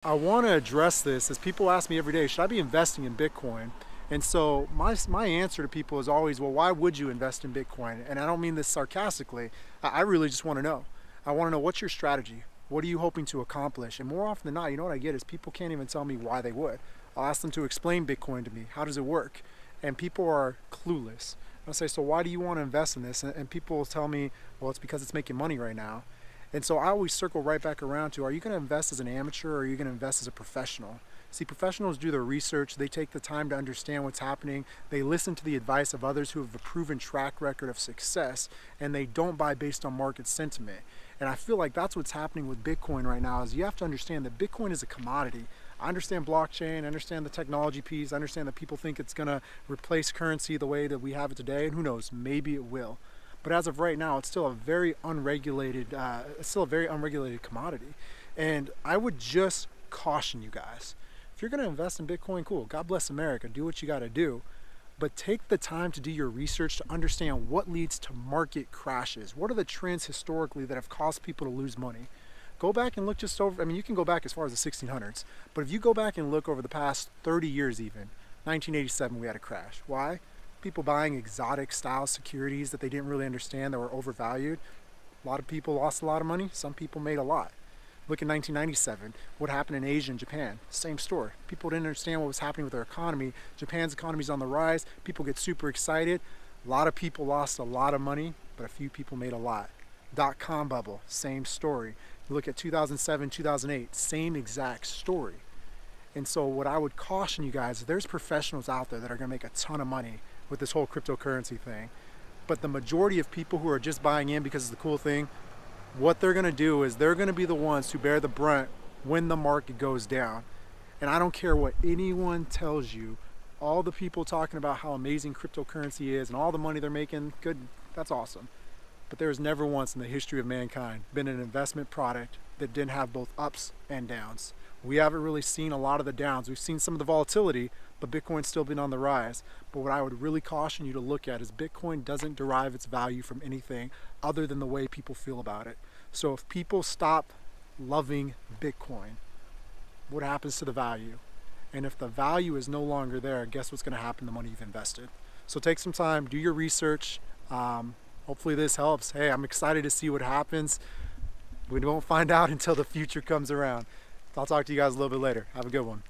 I want to address this as people ask me every day, should I be investing in Bitcoin? And so my answer to people is always, well, why would you invest in Bitcoin? And I don't mean this sarcastically. I really just want to know. I want to know, what's your strategy? What are you hoping to accomplish? And more often than not, you know what I get is people can't even tell me why they would. I'll ask them to explain Bitcoin to me. How does it work? And people are clueless. I'll say, so why do you want to invest in this? And people will tell me, well, it's because it's making money right now. And so I always circle right back around to, are you going to invest as an amateur or are you going to invest as a professional? See, professionals do their research, they take the time to understand what's happening, they listen to the advice of others who have a proven track record of success, and they don't buy based on market sentiment. And I feel like that's what's happening with Bitcoin right now, is you have to understand that Bitcoin is a commodity. I understand blockchain, I understand the technology piece, I understand that people think it's going to replace currency the way that we have it today, and who knows, maybe it will. But as of right now, it's still a very unregulated, commodity. And I would just caution you guys, if you're going to invest in Bitcoin, cool, God bless America, do what you got to do. But take the time to do your research to understand what leads to market crashes. What are the trends historically that have caused people to lose money? Go back and look just over, I mean, you can go back as far as the 1600s, but if you go back and look over the past 30 years even, 1987 we had a crash. Why? People buying exotic style securities that they didn't really understand, that were overvalued. A lot of people lost a lot of money, some people made a lot. Look at 1997, what happened in Asia and Japan, same story. People didn't understand what was happening with their economy. Japan's economy is on the rise, people get super excited. A lot of people lost a lot of money, but a few people made a lot. Dot-com bubble, same story. You look at 2007, 2008, same exact story. And so what I would caution you guys, there's professionals out there that are gonna make a ton of money with this whole cryptocurrency thing. But the majority of people who are just buying in because it's the cool thing, what they're gonna do is they're gonna be the ones who bear the brunt when the market goes down. And I don't care what anyone tells you, all the people talking about how amazing cryptocurrency is and all the money they're making, good, that's awesome. But there has never once in the history of mankind been an investment product that didn't have both ups and downs. We haven't really seen a lot of the downs. We've seen some of the volatility, but Bitcoin's still been on the rise. But what I would really caution you to look at is Bitcoin doesn't derive its value from anything other than the way people feel about it. So if people stop loving Bitcoin, what happens to the value? And if the value is no longer there, guess what's going to happen to the money you've invested? So take some time, do your research. Hopefully this helps. Hey, I'm excited to see what happens. We won't find out until the future comes around. I'll talk to you guys a little bit later. Have a good one.